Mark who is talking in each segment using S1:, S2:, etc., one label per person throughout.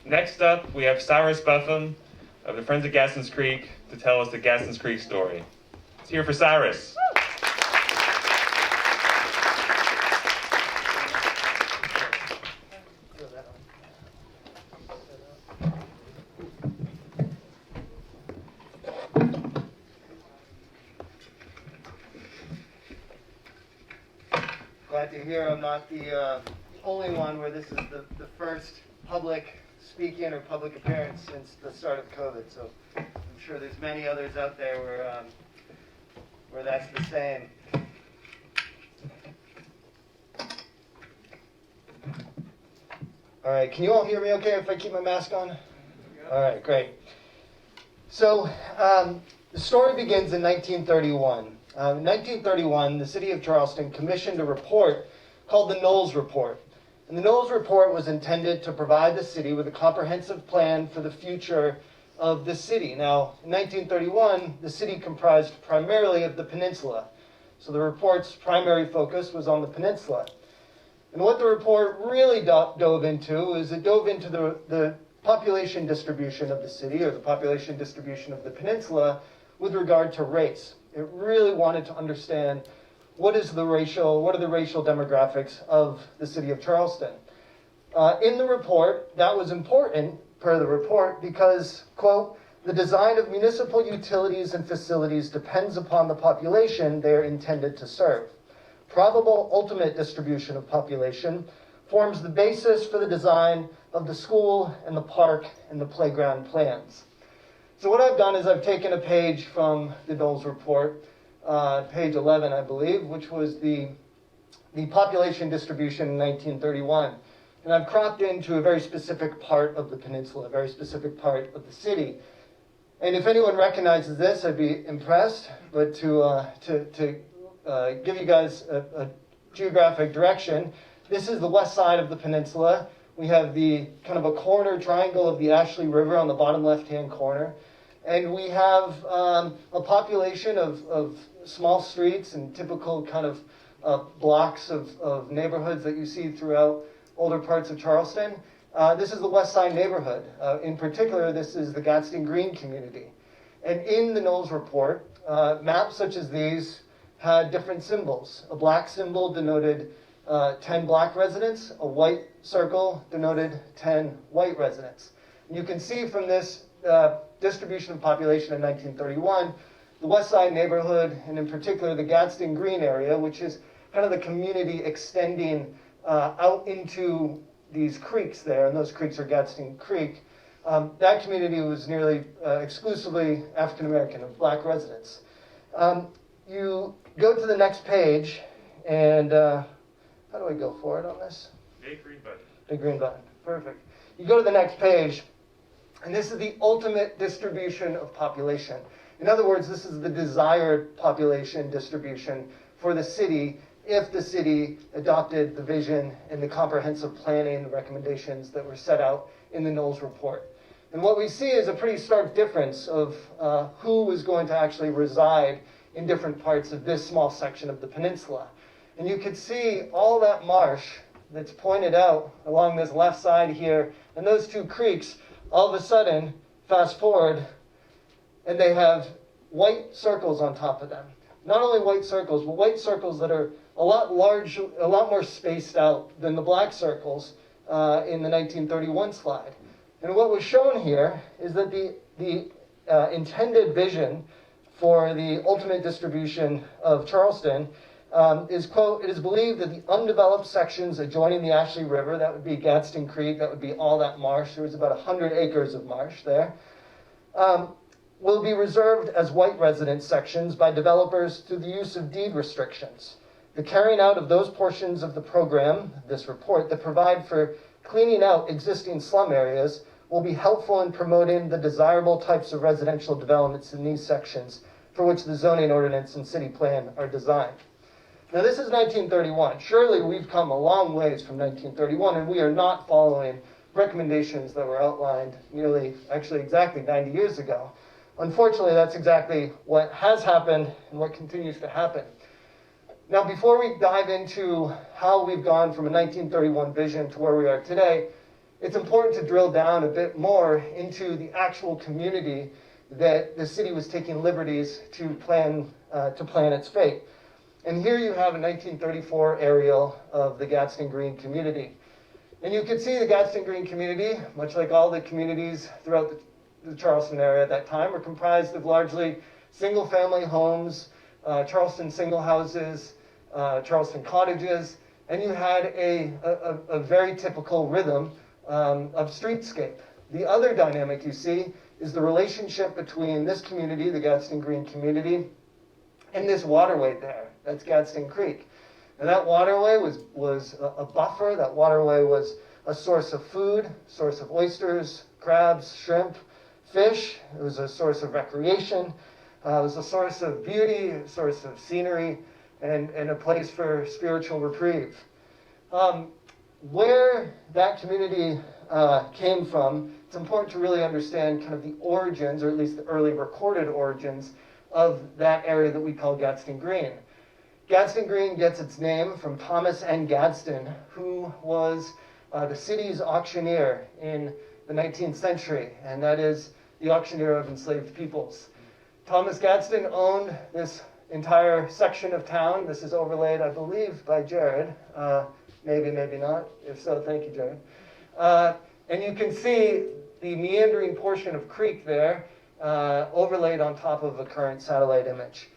S1: Next up, we have Cyrus Buffum of the Friends of Gaston's Creek to tell us the Gaston's Creek story. Let's hear for Cyrus.
S2: Glad to hear I'm not the only one where this is the first public speaking or public appearance since the start of COVID. So I'm sure there's many others out there where that's the same. All right, can you all hear me okay if I keep my mask on? All right, great. So the story begins in 1931. In 1931, the city of Charleston commissioned a report called the Knowles Report. And the Knowles Report was intended to provide the city with a comprehensive plan for the future of the city. Now, in 1931, the city comprised primarily of the peninsula. So the report's primary focus was on the peninsula. And what the report really dove into is it dove into the population distribution of the city, or the population distribution of the peninsula, with regard to race. It really wanted to understand what are the racial demographics of the city of Charleston. In the report, that was important, per the report, because, quote, the design of municipal utilities and facilities depends upon the population they are intended to serve. Probable ultimate distribution of population forms the basis for the design of the school and the park and the playground plans. So what I've done is I've taken a page from the Knowles Report, page 11, I believe, which was the population distribution in 1931. And I've cropped into a very specific part of the peninsula, a very specific part of the city. And if anyone recognizes this, I'd be impressed. But to give you guys a geographic direction, this is the west side of the peninsula. We have the kind of a corner triangle of the Ashley River on the bottom left-hand corner. And we have a population of small streets and typical kind of blocks of neighborhoods that you see throughout older parts of Charleston. This is the West Side neighborhood. In particular, this is the Gadsden Green community. And in the Knowles Report, maps such as these had different symbols. A black symbol denoted 10 black residents. A white circle denoted 10 white residents. And you can see from this distribution of population in 1931, the West Side neighborhood, and in particular the Gadsden Green area, which is kind of the community extending out into these creeks there, and those creeks are Gadsden Creek. That community was nearly exclusively African American, of black residents. You go to the next page, and how do I go forward on this?
S1: Big green button.
S2: Big green button, perfect. You go to the next page, and this is the ultimate distribution of population. In other words, this is the desired population distribution for the city if the city adopted the vision and the comprehensive planning, the recommendations that were set out in the Knowles Report. And what we see is a pretty stark difference of who is going to actually reside in different parts of this small section of the peninsula. And you could see all that marsh that's pointed out along this left side here, and those two creeks, all of a sudden, fast forward, and they have white circles on top of them. Not only white circles, but white circles that are a lot more spaced out than the black circles in the 1931 slide. And what was shown here is that the intended vision for the ultimate distribution of Charleston is, quote, it is believed that the undeveloped sections adjoining the Ashley River, that would be Gadsden Creek, that would be all that marsh, there was about 100 acres of marsh there, will be reserved as white residence sections by developers through the use of deed restrictions. The carrying out of those portions of the program, this report, that provide for cleaning out existing slum areas will be helpful in promoting the desirable types of residential developments in these sections for which the zoning ordinance and city plan are designed. Now, this is 1931. Surely we've come a long ways from 1931, and we are not following recommendations that were outlined actually exactly 90 years ago. Unfortunately, that's exactly what has happened and what continues to happen. Now, before we dive into how we've gone from a 1931 vision to where we are today, it's important to drill down a bit more into the actual community that the city was taking liberties to plan its fate. And here you have a 1934 aerial of the Gadsden Green community. And you can see the Gadsden Green community, much like all the communities throughout the Charleston area at that time, were comprised of largely single-family homes, Charleston single houses, Charleston cottages, and you had a very typical rhythm of streetscape. The other dynamic you see is the relationship between this community, the Gadsden Green community, and this waterway there. That's Gadsden Creek. And that waterway was a buffer. That waterway was a source of food, source of oysters, crabs, shrimp, fish. It was a source of recreation. It was a source of beauty, a source of scenery, and a place for spiritual reprieve. Where that community came from, it's important to really understand kind of the origins, or at least the early recorded origins, of that area that we call Gadsden Green. Gadsden Green gets its name from Thomas N. Gadsden, who was the city's auctioneer in the 19th century, and that is the auctioneer of enslaved peoples. Thomas Gadsden owned this entire section of town. This is overlaid, I believe, by Jared. Maybe, maybe not. If so, thank you, Jared. And you can see the meandering portion of creek there, overlaid on top of a current satellite image.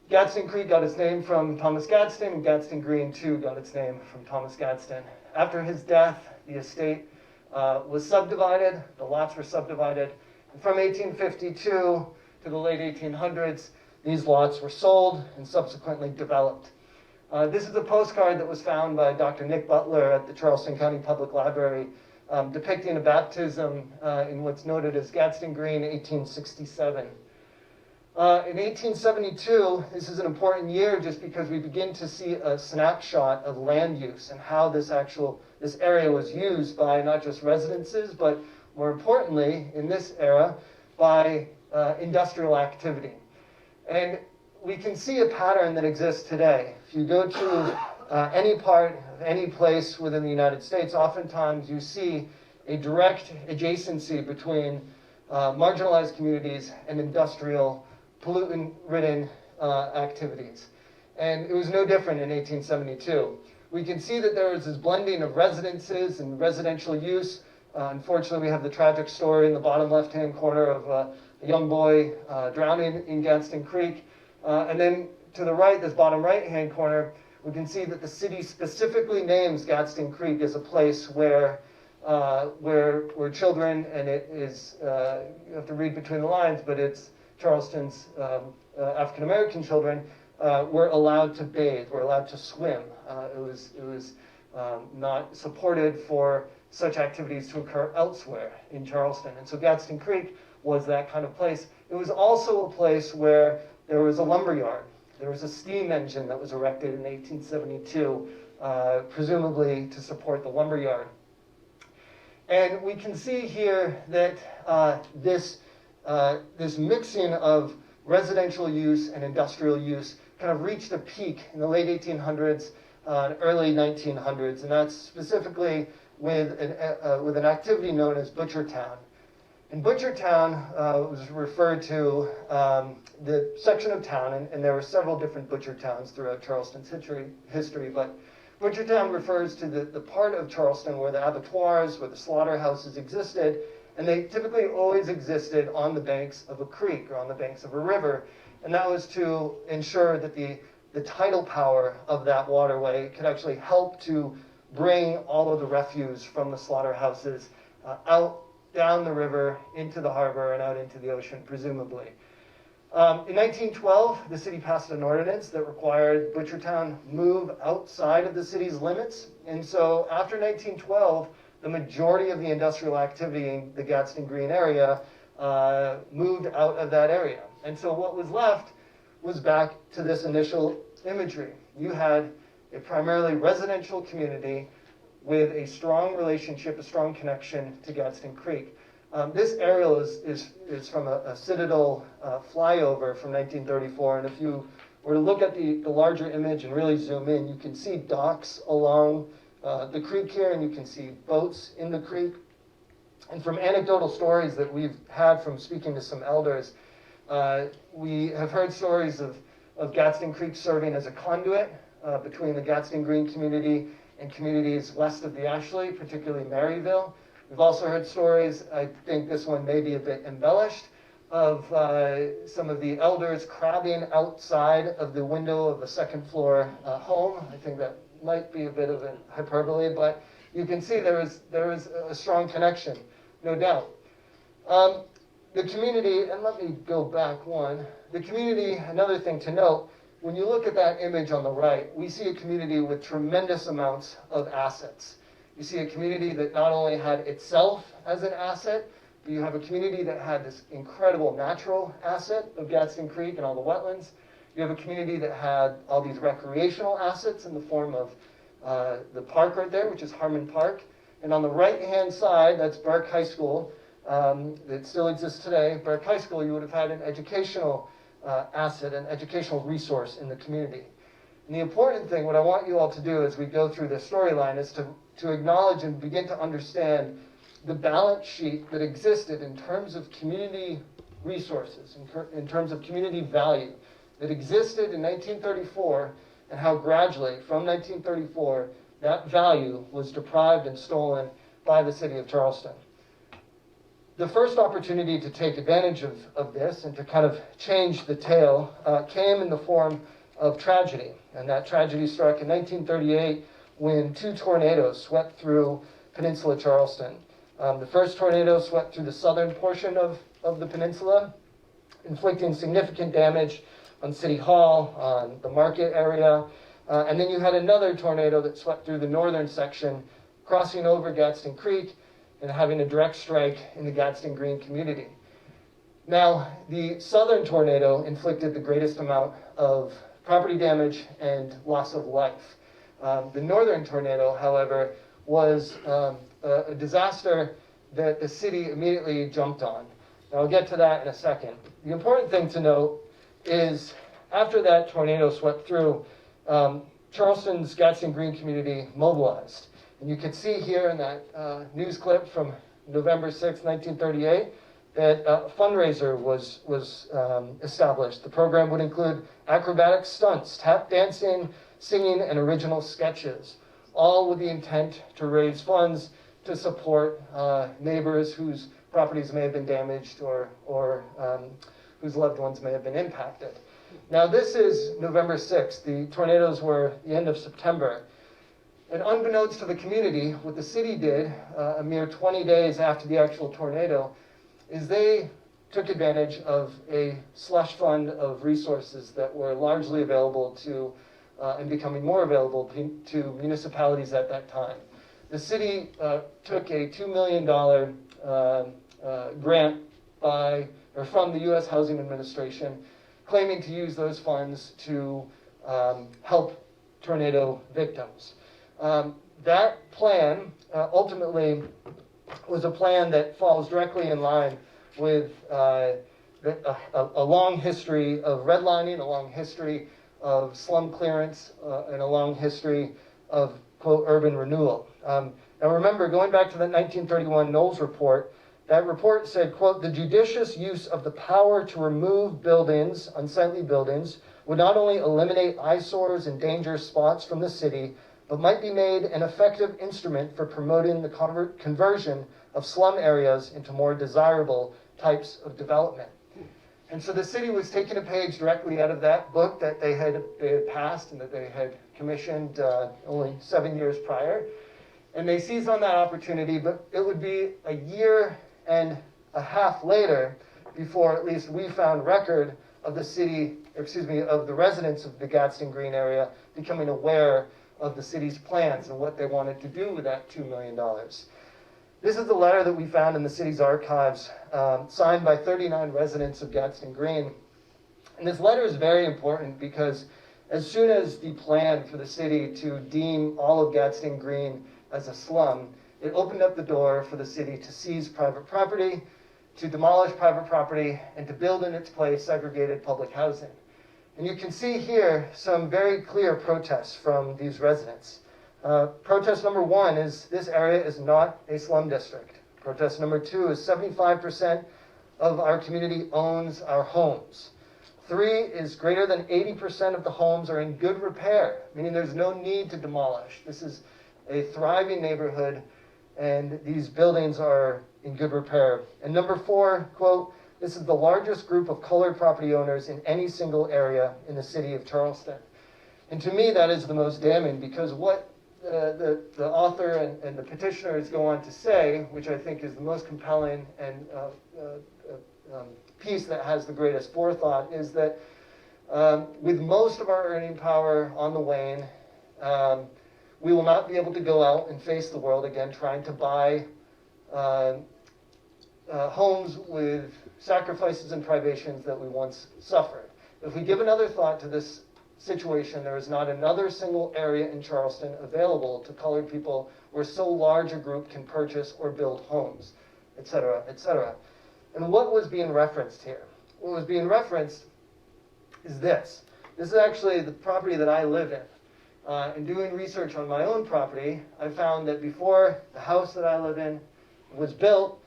S2: Gadsden Creek got its name from Thomas Gadsden, and Gadsden Green, too, got its name from Thomas Gadsden. After his death, the estate was subdivided, the lots were subdivided, and from 1852 to the late 1800s, these lots were sold and subsequently developed. This is a postcard that was found by Dr. Nick Butler at the Charleston County Public Library, depicting a baptism in what's noted as Gadsden Green, 1867. In 1872, this is an important year just because we begin to see a snapshot of land use and how this area was used by not just residences, but more importantly, in this era, by industrial activity. And we can see a pattern that exists today. If you go to any part of any place within the United States, oftentimes you see a direct adjacency between marginalized communities and industrial pollutant-ridden activities. And it was no different in 1872. We can see that there was this blending of residences and residential use. Unfortunately, we have the tragic story in the bottom left-hand corner of a young boy drowning in Gadsden Creek. And then to the right, this bottom right-hand corner, we can see that the city specifically names Gadsden Creek as a place where children, and it is, you have to read between the lines, but it's Charleston's African-American children were allowed to bathe, were allowed to swim. It was not supported for such activities to occur elsewhere in Charleston. And so Gadsden Creek was that kind of place. It was also a place where there was a lumber yard. There was a steam engine that was erected in 1872, presumably to support the lumber yard. And we can see here that this mixing of residential use and industrial use kind of reached a peak in the late 1800s, early 1900s, and that's specifically with an activity known as Butchertown. And Butchertown was referred to the section of town, and there were several different Butchertowns throughout Charleston's history, but Butchertown refers to the part of Charleston where the abattoirs, where the slaughterhouses existed, and they typically always existed on the banks of a creek or on the banks of a river, and that was to ensure that the tidal power of that waterway could actually help to bring all of the refuse from the slaughterhouses out down the river into the harbor and out into the ocean, presumably. In 1912, the city passed an ordinance that required Butchertown move outside of the city's limits. And so after 1912, the majority of the industrial activity in the Gadsden Green area moved out of that area. And so what was left was back to this initial imagery. You had a primarily residential community with a strong relationship, a strong connection to Gadsden Creek. This aerial is from a Citadel flyover from 1934, and if you were to look at the larger image and really zoom in, you can see docks along the creek here, and you can see boats in the creek. And from anecdotal stories that we've had from speaking to some elders, we have heard stories of Gadsden Creek serving as a conduit between the Gadsden Green community and communities west of the Ashley, particularly Maryville. We've also heard stories, I think this one may be a bit embellished, of some of the elders crabbing outside of the window of a second floor home. I think that might be a bit of a hyperbole, but you can see there is a strong connection, no doubt. The community, and let me go back one, the community, another thing to note, when you look at that image on the right, we see a community with tremendous amounts of assets. You see a community that not only had itself as an asset, but you have a community that had this incredible natural asset of Gadsden Creek and all the wetlands. You have a community that had all these recreational assets in the form of the park right there, which is Harmon Park. And on the right-hand side, that's Burke High School, that still exists today. Burke High School, you would have had an educational asset, an educational resource in the community. And the important thing, what I want you all to do as we go through this storyline, is to acknowledge and begin to understand the balance sheet that existed in terms of community resources, in terms of community value, that existed in 1934, and how gradually, from 1934, that value was deprived and stolen by the city of Charleston. The first opportunity to take advantage of this and to kind of change the tale came in the form of tragedy. And that tragedy struck in 1938 when 2 tornadoes swept through Peninsula Charleston. The first tornado swept through the southern portion of the peninsula, inflicting significant damage on City Hall, on the market area. And then you had another tornado that swept through the northern section, crossing over Gadsden Creek and having a direct strike in the Gadsden Green community. Now, the southern tornado inflicted the greatest amount of property damage and loss of life. The northern tornado, however, was a disaster that the city immediately jumped on. And I'll get to that in a second. The important thing to note is after that tornado swept through, Charleston's Gadsden Green community mobilized. And you can see here in that news clip from November 6, 1938, that a fundraiser was established. The program would include acrobatic stunts, tap dancing, singing, and original sketches, all with the intent to raise funds to support neighbors whose properties may have been damaged or whose loved ones may have been impacted. Now, this is November 6th. The tornadoes were the end of September. And unbeknownst to the community, what the city did a mere 20 days after the actual tornado is they took advantage of a slush fund of resources that were largely available to and becoming more available to municipalities at that time. The city took a $2 million grant from the U.S. Housing Administration, claiming to use those funds to help tornado victims. That plan ultimately was a plan that falls directly in line with a long history of redlining, a long history of slum clearance, and a long history of, quote, urban renewal. Now remember, going back to the 1931 Knowles report, that report said, quote, the judicious use of the power to remove buildings, unsightly buildings, would not only eliminate eyesores and dangerous spots from the city, but might be made an effective instrument for promoting the conversion of slum areas into more desirable types of development. And so the city was taking a page directly out of that book that they had passed and that they had commissioned only 7 years prior. And they seized on that opportunity, but it would be a year and a half later before at least we found record of of the residents of the Gadsden Green area becoming aware of the city's plans and what they wanted to do with that $2 million. This is the letter that we found in the city's archives, signed by 39 residents of Gadsden Green. And this letter is very important because as soon as the plan for the city to deem all of Gadsden Green as a slum, it opened up the door for the city to seize private property, to demolish private property, and to build in its place segregated public housing. And you can see here some very clear protests from these residents. Protest number 1 is this area is not a slum district. Protest number 2 is 75% of our community owns our homes. 3 is greater than 80% of the homes are in good repair, meaning there's no need to demolish. This is a thriving neighborhood, and these buildings are in good repair. And number 4, quote, this is the largest group of colored property owners in any single area in the city of Charleston. And to me, that is the most damning, because what the author and the petitioners go on to say, which I think is the most compelling and piece that has the greatest forethought, is that with most of our earning power on the wane, we will not be able to go out and face the world again trying to buy homes with sacrifices and privations that we once suffered. If we give another thought to this situation, there is not another single area in Charleston available to colored people where so large a group can purchase or build homes, etc., etc. And what was being referenced here? What was being referenced is this. This is actually the property that I live in. In doing research on my own property, I found that before the house that I live in was built,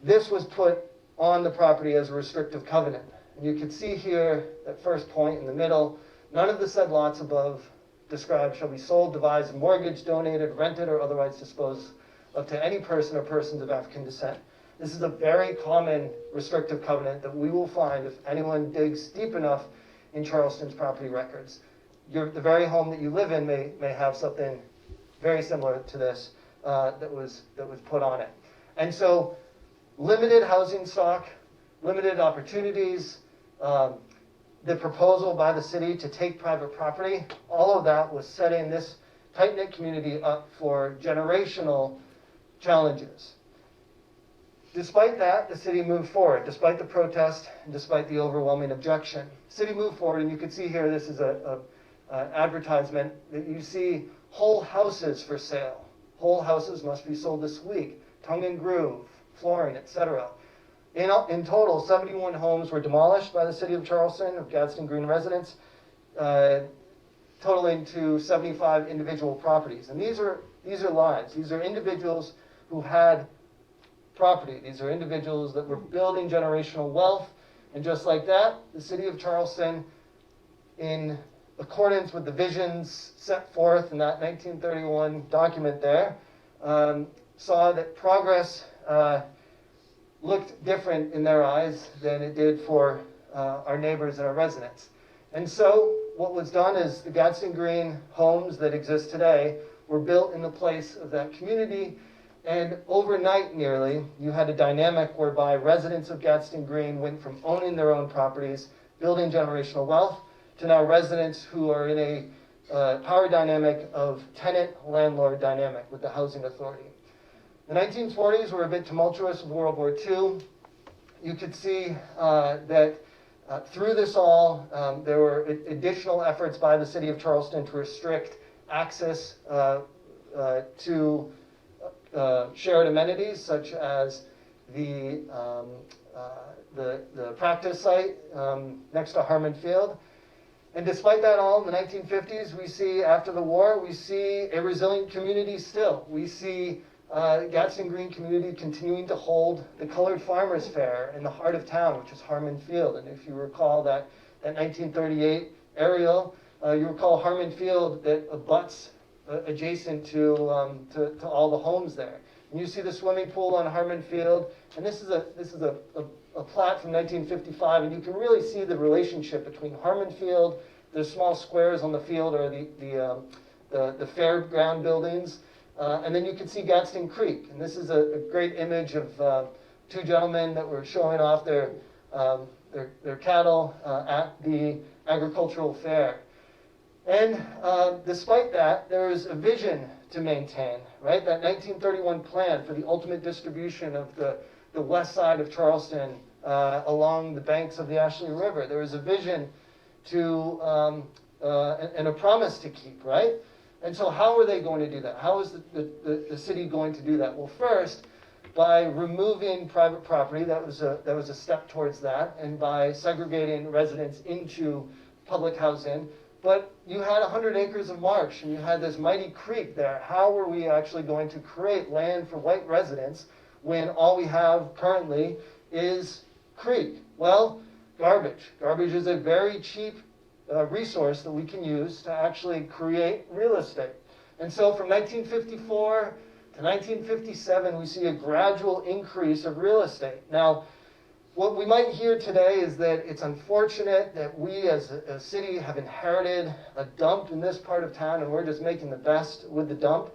S2: this was put on the property as a restrictive covenant. And you can see here, that first point in the middle, none of the said lots above described shall be sold, devised, mortgaged, donated, rented, or otherwise disposed of to any person or persons of African descent. This is a very common restrictive covenant that we will find if anyone digs deep enough in Charleston's property records. The very home that you live in may have something very similar to this that was put on it. And so limited housing stock, limited opportunities, the proposal by the city to take private property, all of that was setting this tight-knit community up for generational challenges. Despite that, the city moved forward, despite the protest and despite the overwhelming objection. The city moved forward, and you can see here, this is an advertisement that you see whole houses for sale. Whole houses must be sold this week, tongue and groove, flooring, etc. In total, 71 homes were demolished by the city of Charleston, of Gadsden Green residents, totaling to 75 individual properties. And these are lives. These are individuals who had property. These are individuals that were building generational wealth. And just like that, the city of Charleston, in accordance with the visions set forth in that 1931 document there, saw that progress looked different in their eyes than it did for our neighbors and our residents. And so what was done is the Gadsden Green homes that exist today were built in the place of that community. And overnight, nearly, you had a dynamic whereby residents of Gadsden Green went from owning their own properties, building generational wealth, to now residents who are in a power dynamic of tenant-landlord dynamic with the housing authority. The 1940s were a bit tumultuous with World War II. You could see that through this all, there were additional efforts by the city of Charleston to restrict access to shared amenities, such as the practice site next to Harmon Field. And despite that all, in the 1950s, we see, after the war, we see a resilient community still. We see Gadsden Green community continuing to hold the Colored Farmers Fair in the heart of town, which is Harmon Field. And if you recall that 1938 aerial, you recall Harmon Field that abuts adjacent to all the homes there. And you see the swimming pool on Harmon Field, and this is a plat from 1955, and you can really see the relationship between Harmon Field. The small squares on the field are the fairground buildings. And then you can see Gadsden Creek. And this is a great image of two gentlemen that were showing off their cattle at the agricultural fair. And despite that, there is a vision to maintain, right? That 1931 plan for the ultimate distribution of the west side of Charleston along the banks of the Ashley River. There is a vision to and a promise to keep, right? And so how are they going to do that? How is the city going to do that? Well, first, by removing private property, that was a step towards that, and by segregating residents into public housing, But you had 100 acres of marsh, and you had this mighty creek there. How were we actually going to create land for white residents when all we have currently is creek? Well, garbage. Garbage is a very cheap resource that we can use to actually create real estate. And so from 1954 to 1957, we see a gradual increase of real estate. Now, what we might hear today is that it's unfortunate that we as a city have inherited a dump in this part of town, and we're just making the best with the dump.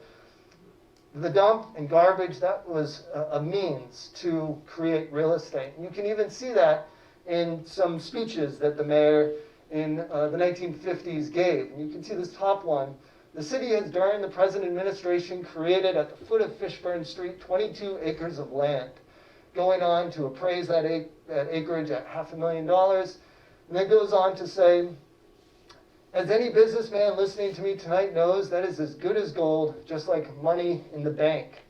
S2: The dump and garbage, that was a means to create real estate. And you can even see that in some speeches that the mayor in the 1950s gave. And you can see this top one. The city has, during the present administration, created at the foot of Fishburne Street 22 acres of land, going on to appraise that acreage at $500,000. And then goes on to say, as any businessman listening to me tonight knows, that is as good as gold, just like money in the bank.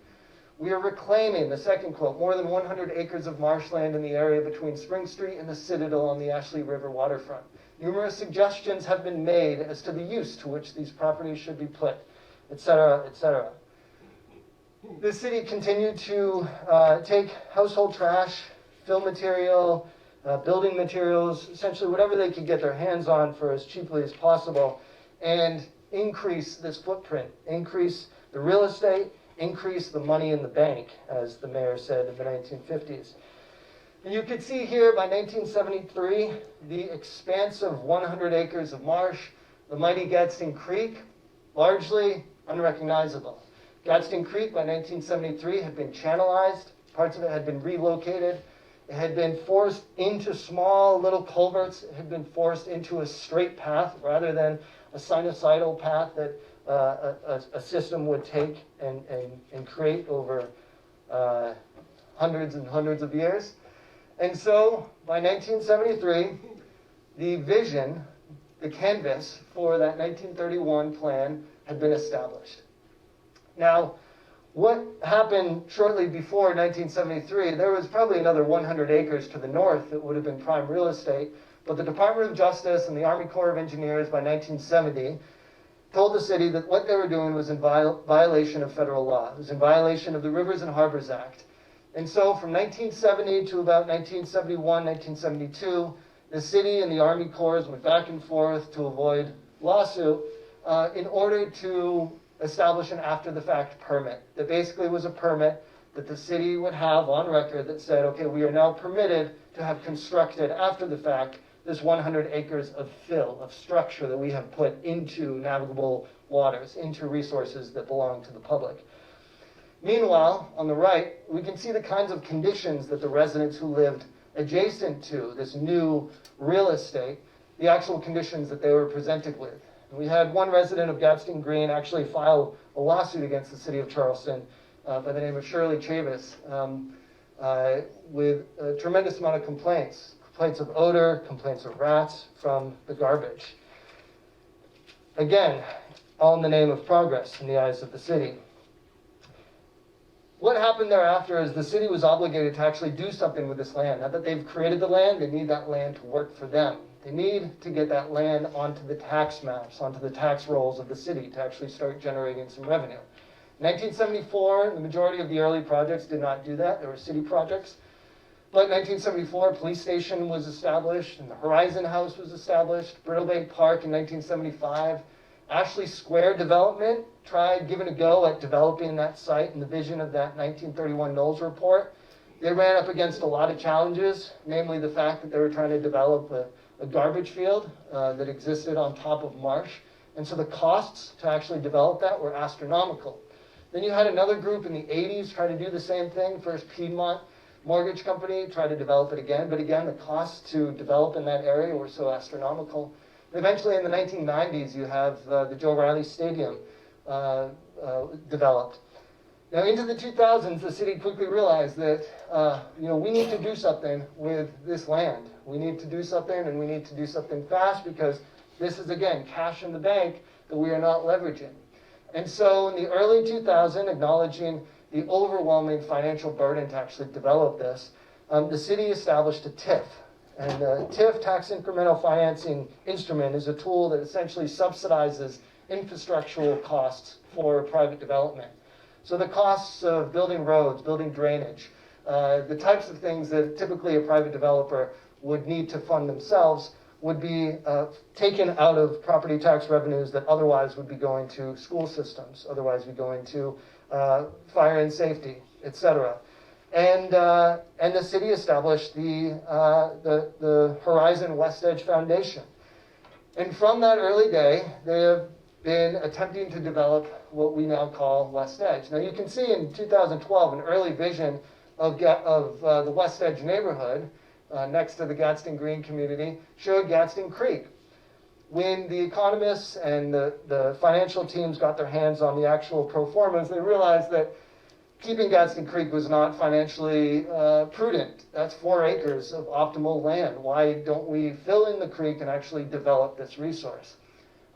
S2: We are reclaiming, the second quote, more than 100 acres of marshland in the area between Spring Street and the Citadel on the Ashley River waterfront. Numerous suggestions have been made as to the use to which these properties should be put, etc., etc. The city continued to take household trash, fill material, building materials, essentially whatever they could get their hands on for as cheaply as possible, and increase this footprint, increase the real estate, increase the money in the bank, as the mayor said in the 1950s. And you can see here by 1973, the expansive 100 acres of marsh, the mighty Gadsden Creek, largely unrecognizable. Gadsden Creek by 1973 had been channelized, parts of it had been relocated, it had been forced into small little culverts, it had been forced into a straight path rather than a sinusoidal path that a system would take and create over hundreds and hundreds of years. And so by 1973, the vision, the canvas for that 1931 plan had been established. Now, what happened shortly before 1973, there was probably another 100 acres to the north that would have been prime real estate, but the Department of Justice and the Army Corps of Engineers by 1970 told the city that what they were doing was in violation of federal law. It was in violation of the Rivers and Harbors Act. And so from 1970 to about 1971, 1972, the city and the Army Corps went back and forth to avoid lawsuit in order to establish an after-the-fact permit. That basically was a permit that the city would have on record that said, okay, we are now permitted to have constructed after the fact this 100 acres of fill, of structure that we have put into navigable waters, into resources that belong to the public. Meanwhile, on the right, we can see the kinds of conditions that the residents who lived adjacent to this new real estate, the actual conditions that they were presented with. We had one resident of Gadsden Green actually file a lawsuit against the city of Charleston by the name of Shirley Chavis with a tremendous amount of complaints. Complaints of odor, complaints of rats from the garbage. Again, all in the name of progress in the eyes of the city. What happened thereafter is the city was obligated to actually do something with this land. Now that they've created the land, they need that land to work for them. They need to get that land onto the tax maps, onto the tax rolls of the city to actually start generating some revenue. In 1974, the majority of the early projects did not do that. They were city projects. But in 1974, a police station was established, and the Horizon House was established. Brittle Bank Park in 1975. Ashley Square development tried giving a go at developing that site and the vision of that 1931 Knowles report. They ran up against a lot of challenges, namely the fact that they were trying to develop a garbage field that existed on top of marsh. And so the costs to actually develop that were astronomical. Then you had another group in the 80s try to do the same thing. First Piedmont Mortgage Company tried to develop it again. But again, the costs to develop in that area were so astronomical. Eventually, in the 1990s, you have the Joe Riley Stadium developed. Now, into the 2000s, the city quickly realized that we need to do something with this land. We need to do something, and we need to do something fast because this is, again, cash in the bank that we are not leveraging. And so, in the early 2000s, acknowledging the overwhelming financial burden to actually develop this, the city established a TIF, And TIF, tax incremental financing instrument, is a tool that essentially subsidizes infrastructural costs for private development. So the costs of building roads, building drainage, the types of things that typically a private developer would need to fund themselves would be taken out of property tax revenues that otherwise would be going to school systems, otherwise be going to fire and safety, etc. And the city established the Horizon West Edge Foundation. And from that early day, they have been attempting to develop what we now call West Edge. Now you can see in 2012 an early vision of the West Edge neighborhood next to the Gadsden Green community showed Gadsden Creek. When the economists and the financial teams got their hands on the actual pro formas, they realized that keeping Gadsden Creek was not financially prudent. That's 4 acres of optimal land. Why don't we fill in the creek and actually develop this resource?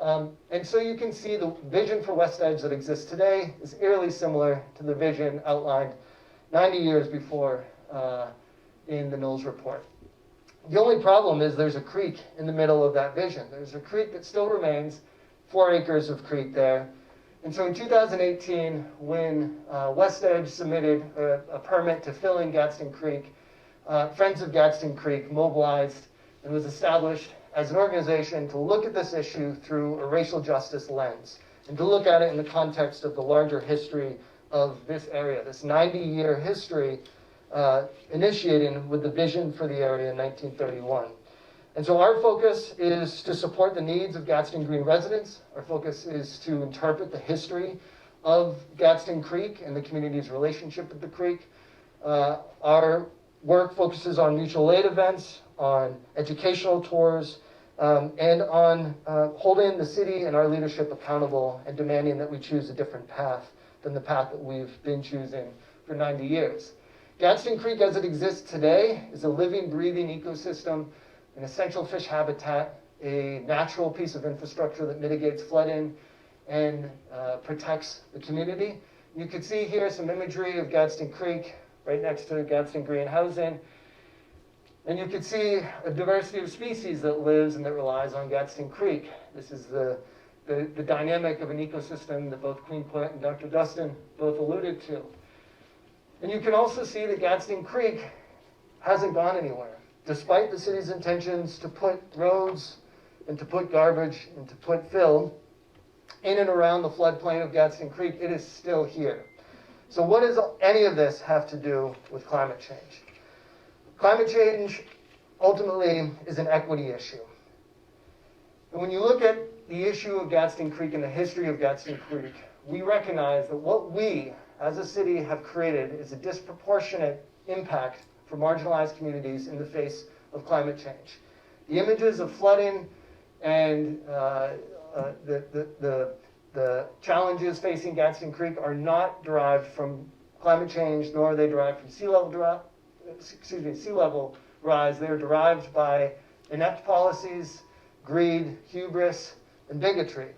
S2: And so you can see the vision for West Edge that exists today is eerily similar to the vision outlined 90 years before in the Knowles Report. The only problem is there's a creek in the middle of that vision. There's a creek that still remains, 4 acres of creek there. And so in 2018, when West Edge submitted a permit to fill in Gadsden Creek, Friends of Gadsden Creek mobilized and was established as an organization to look at this issue through a racial justice lens and to look at it in the context of the larger history of this area, this 90-year history initiating with the vision for the area in 1931. And so our focus is to support the needs of Gadsden Green residents. Our focus is to interpret the history of Gadsden Creek and the community's relationship with the creek. Our work focuses on mutual aid events, on educational tours, and on holding the city and our leadership accountable and demanding that we choose a different path than the path that we've been choosing for 90 years. Gadsden Creek as it exists today is a living, breathing ecosystem, an essential fish habitat, a natural piece of infrastructure that mitigates flooding and protects the community. You can see here some imagery of Gadsden Creek right next to Gadsden Green housing. And you can see a diversity of species that lives and that relies on Gadsden Creek. This is the dynamic of an ecosystem that both Queen Put and Dr. Gaston both alluded to. And you can also see that Gadsden Creek hasn't gone anywhere. Despite the city's intentions to put roads and to put garbage and to put fill in and around the floodplain of Gadsden Creek, it is still here. So what does any of this have to do with climate change? Climate change ultimately is an equity issue. And when you look at the issue of Gadsden Creek and the history of Gadsden Creek, we recognize that what we as a city have created is a disproportionate impact for marginalized communities in the face of climate change. The images of flooding and the challenges facing Gadsden Creek are not derived from climate change, nor are they derived from sea level rise. They are derived by inept policies, greed, hubris, and bigotry.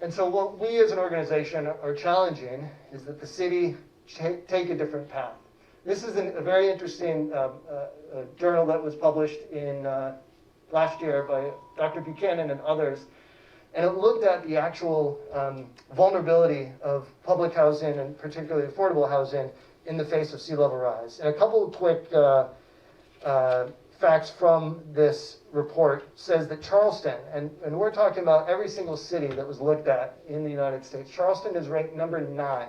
S2: And so what we as an organization are challenging is that the city take a different path. This is a very interesting journal that was published in last year by Dr. Buchanan and others. And it looked at the actual vulnerability of public housing and particularly affordable housing in the face of sea level rise. And a couple of quick facts from this report says that Charleston, and we're talking about every single city that was looked at in the United States, Charleston is ranked number 9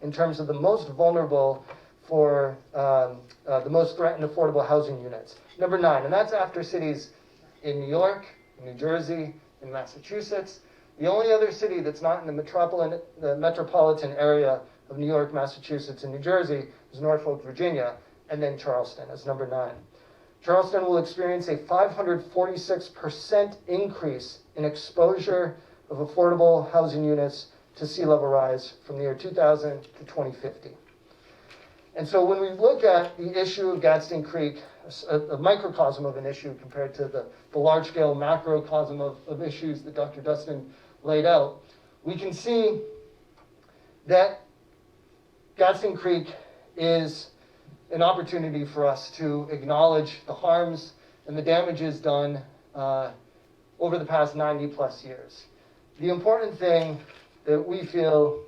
S2: in terms of the most vulnerable for the most threatened affordable housing units. Number 9, and that's after cities in New York, New Jersey, and Massachusetts. The only other city that's not in the metropolitan area of New York, Massachusetts, and New Jersey is Norfolk, Virginia, and then Charleston as number 9. Charleston will experience a 546% increase in exposure of affordable housing units to sea level rise from the year 2000 to 2050. And so when we look at the issue of Gadsden Creek, a microcosm of an issue compared to the large-scale macrocosm of issues that Dr. Dustin laid out, we can see that Gadsden Creek is an opportunity for us to acknowledge the harms and the damages done over the past 90 plus years. The important thing that we feel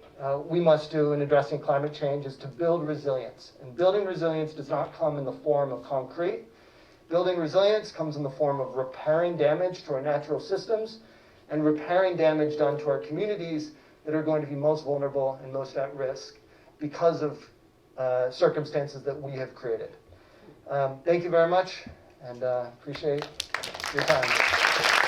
S2: we must do in addressing climate change is to build resilience. And building resilience does not come in the form of concrete. Building resilience comes in the form of repairing damage to our natural systems and repairing damage done to our communities that are going to be most vulnerable and most at risk because of circumstances that we have created. Thank you very much, and appreciate your time.